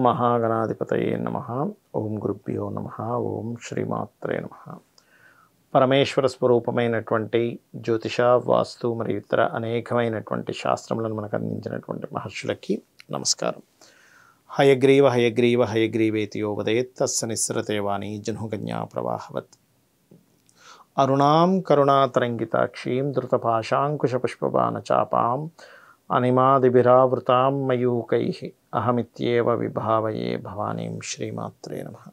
మహాగణాధిపతయే నమః. ఓం గురుభ్యో నమః. ఓం శ్రీమాత్రే నమః. పరమేశ్వర స్వరూపమైనటువంటి జ్యోతిష, వాస్తు మరియు ఇతర అనేకమైనటువంటి శాస్త్రములను మనకు అందించినటువంటి మహర్షులకి నమస్కారం. హయగ్రీవ హయగ్రీవ హయగ్రీవేతి యో వదేత్ తస్య నిస్సరతే వాణి జహ్నుకన్యా ప్రవాహవత్. అరుణాం కరుణాతరంగితాక్షీం ధృతపాశాంకుశపుష్పబాణచాపాం అనిమాదిభిరావృతాం మయూకైః అహమిత్యేవ విభావయే భవానీం. శ్రీమాత్రే నమః.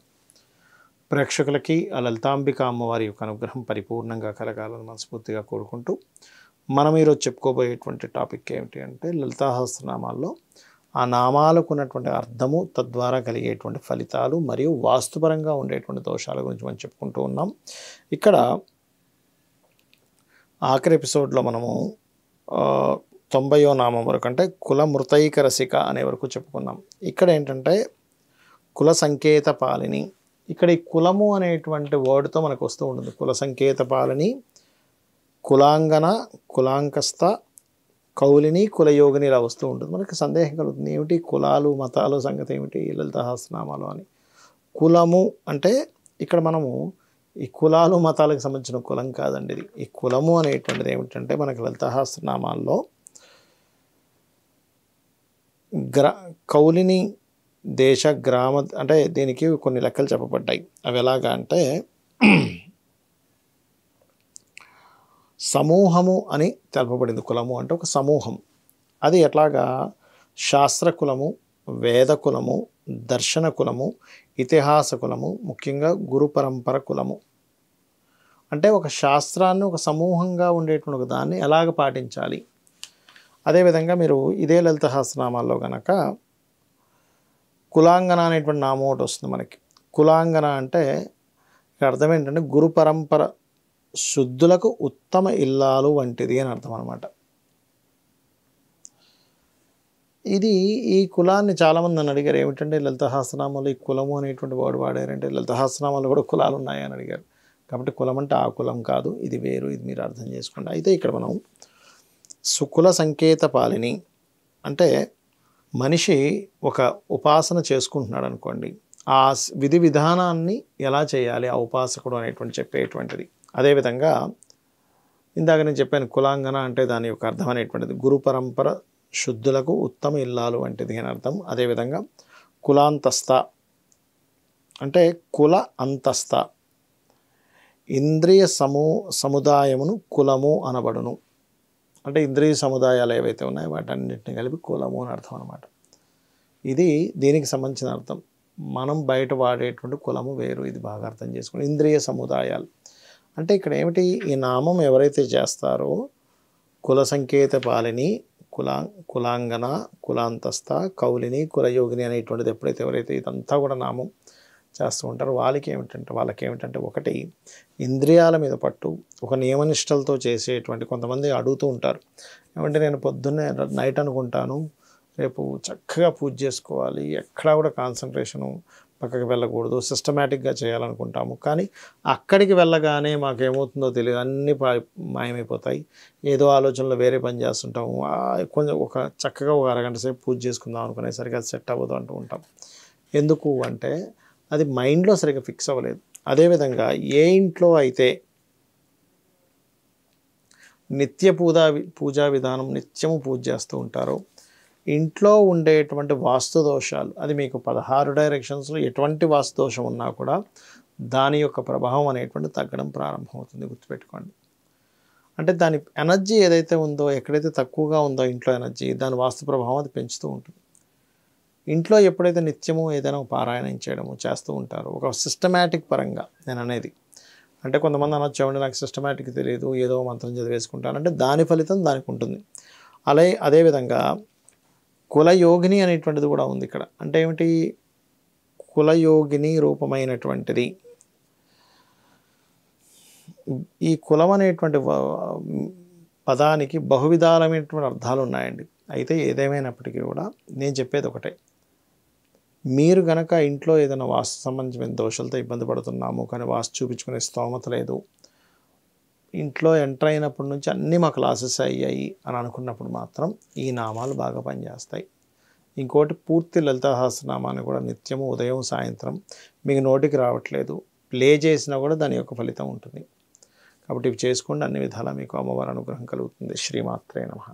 ప్రేక్షకులకి ఆ లలితాంబిక అమ్మవారి యొక్క అనుగ్రహం పరిపూర్ణంగా కలగాలని మనస్ఫూర్తిగా కోరుకుంటూ మనం ఈరోజు చెప్పుకోబోయేటువంటి టాపిక్ ఏమిటి అంటే లలితా సహస్రనామాల్లో ఆ నామాలకు ఉన్నటువంటి అర్థము, తద్వారా కలిగేటువంటి ఫలితాలు మరియు వాస్తుపరంగా ఉండేటువంటి దోషాల గురించి మనం చెప్పుకుంటూ ఉన్నాం. ఇక్కడ ఆఖరి ఎపిసోడ్లో మనము 90వ నామం వరకు అంటే కుల మృతైక రసిక అనే వరకు చెప్పుకున్నాం. ఇక్కడ ఏంటంటే కుల సంకేత పాలిని. ఇక్కడ ఈ కులము అనేటువంటి వర్డ్తో మనకు వస్తూ ఉంటుంది. కుల సంకేత పాలిని, కులాంగన, కులాంకస్త, కౌలిని, కులయోగిని ఇలా వస్తూ ఉంటుంది. మనకి సందేహం కలుగుతుంది, ఏమిటి కులాలు మతాలు సంగతి ఏమిటి లలిత సహస్రనామాలు అని. కులము అంటే ఇక్కడ మనము ఈ కులాలు మతాలకు సంబంధించిన కులం కాదండి ఇది. ఈ కులము అనేటువంటిది ఏమిటంటే మనకి లలిత సహస్రనామాల్లో కౌలిని దేశ గ్రామ అంటే దీనికి కొన్ని లెక్కలు చెప్పబడ్డాయి. అవి ఎలాగా అంటే సమూహము అని తెలపబడింది. కులము అంటే ఒక సమూహం. అది ఎట్లాగా శాస్త్ర కులము, వేద కులము, దర్శన కులము, ఇతిహాస కులము, ముఖ్యంగా గురు పరంపర కులము. అంటే ఒక శాస్త్రాన్ని ఒక సమూహంగా ఉండేటువంటి ఒక దాన్ని ఎలాగ పాటించాలి. అదేవిధంగా మీరు ఇదే లలిత సహస్రనామాల్లో కనుక కులాంగన అనేటువంటి నామం ఒకటి వస్తుంది మనకి. కులాంగన అంటే ఇక్కడ అర్థం ఏంటంటే గురు పరంపర శుద్ధులకు ఉత్తమ ఇల్లాలు వంటిది అని అర్థం అనమాట. ఇది ఈ కులాన్ని చాలామంది నన్ను అడిగారు, ఏమిటంటే లలిత సహస్రనామాలు ఈ కులము అనేటువంటి వర్డ్ వాడారంటే లలిత సహస్రనామాలు కూడా కులాలు ఉన్నాయని అడిగారు. కాబట్టి కులం అంటే ఆ కులం కాదు, ఇది వేరు, ఇది మీరు అర్థం చేసుకోండి. అయితే ఇక్కడ మనం సుకుల సంకేత పాలిని అంటే మనిషి ఒక ఉపాసన చేసుకుంటున్నాడు అనుకోండి, ఆ విధి విధానాన్ని ఎలా చేయాలి ఆ ఉపాసకుడు అనేటువంటి చెప్పేటువంటిది. అదేవిధంగా ఇందాక నేను చెప్పాను కులాంగన అంటే దాని యొక్క అర్థం అనేటువంటిది గురు పరంపర శుద్ధులకు ఉత్తమ ఇల్లాలు వంటిది అని అర్థం. అదేవిధంగా కులాంతస్థ అంటే కుల అంతస్థ, ఇంద్రియ సముదాయమును కులము అనబడును. అంటే ఇంద్రియ సముదాయాలు ఏవైతే ఉన్నాయో వాటన్నిటిని కలిపి కులము అని అర్థం అనమాట. ఇది దీనికి సంబంధించిన అర్థం. మనం బయట వాడేటువంటి కులము వేరు, ఇది బాగా అర్థం చేసుకోండి. ఇంద్రియ సముదాయాలు అంటే ఇక్కడ ఏమిటి, ఈ నామం ఎవరైతే చేస్తారో కుల సంకేత పాలిని, కులాంగన, కులాంతస్థ, కౌలిని, కులయోగిని అనేటువంటిది ఎప్పుడైతే ఎవరైతే ఇదంతా కూడా నామం చేస్తూ ఉంటారో వాళ్ళకి ఏమిటంటే ఒకటి ఇంద్రియాల మీద పట్టు, ఒక నియమనిష్టలతో చేసేటువంటి. కొంతమంది అడుగుతూ ఉంటారు, ఏమంటే నేను పొద్దున్నే నైట్ అనుకుంటాను రేపు చక్కగా పూజ చేసుకోవాలి, ఎక్కడా కూడా కాన్సన్ట్రేషను పక్కకి వెళ్ళకూడదు, సిస్టమేటిక్గా చేయాలనుకుంటాము. కానీ అక్కడికి వెళ్ళగానే మాకేమవుతుందో తెలియదు, అన్నీ మాయమైపోతాయి, ఏదో ఆలోచనలో వేరే పని చేస్తుంటాము. కొంచెం చక్కగా ఒక అరగంట సేపు పూజ చేసుకుందాం అనుకునేసరికి అది సెట్ అవ్వదు అంటూ ఉంటాం. ఎందుకు అంటే అది మైండ్లో సరిగ్గా ఫిక్స్ అవ్వలేదు. అదేవిధంగా ఏ ఇంట్లో అయితే నిత్య పూజా విధానం నిత్యము పూజ చేస్తూ ఉంటారో ఇంట్లో ఉండేటువంటి వాస్తు దోషాలు, అది మీకు 16 డైరెక్షన్స్లో ఎటువంటి వాస్తు దోషం ఉన్నా కూడా దాని యొక్క ప్రభావం అనేటువంటి తగ్గడం ప్రారంభమవుతుంది. గుర్తుపెట్టుకోండి. అంటే దాని ఎనర్జీ ఏదైతే ఉందో, ఎక్కడైతే తక్కువగా ఉందో ఇంట్లో ఎనర్జీ, దాని వాస్తు ప్రభావం అది పెంచుతూ ఉంటుంది. ఇంట్లో ఎప్పుడైతే నిత్యము ఏదైనా పారాయణం చేయడము చేస్తూ ఉంటారో ఒక సిస్టమేటిక్ పరంగా నేను అనేది, అంటే కొంతమంది అనొచ్చు, ఏమంటే నాకు సిస్టమేటిక్ తెలియదు, ఏదో మంత్రం చదివేసుకుంటాను అంటే దాని ఫలితం దానికి ఉంటుంది. అదేవిధంగా కులయోగిని అనేటువంటిది కూడా ఉంది ఇక్కడ. అంటే ఏమిటి, కులయోగిని రూపమైనటువంటిది. ఈ కులం అనేటువంటి పదానికి బహువిధాలమైనటువంటి అర్థాలు ఉన్నాయండి. అయితే ఏదేమైనప్పటికీ కూడా నేను చెప్పేది ఒకటే, మీరు కనుక ఇంట్లో ఏదైనా వాస్తు సంబంధించిన దోషాలతో ఇబ్బంది పడుతున్నాము, కానీ వాస్తు చూపించుకునే స్తోమత లేదు, ఇంట్లో ఎంటర్ అయినప్పటి నుంచి అన్నీ మా క్లాసెస్ అయ్యాయి అని అనుకున్నప్పుడు మాత్రం ఈ నామాలు బాగా పనిచేస్తాయి. ఇంకోటి పూర్తి లలితా సహస్రనామాన్ని కూడా నిత్యము ఉదయం సాయంత్రం మీకు నోటికి రావట్లేదు ప్లే చేసినా కూడా దాని యొక్క ఫలితం ఉంటుంది. కాబట్టి ఇవి చేసుకోండి, అన్ని విధాలా మీకు అమ్మవారి అనుగ్రహం కలుగుతుంది. శ్రీమాత్రే నమః.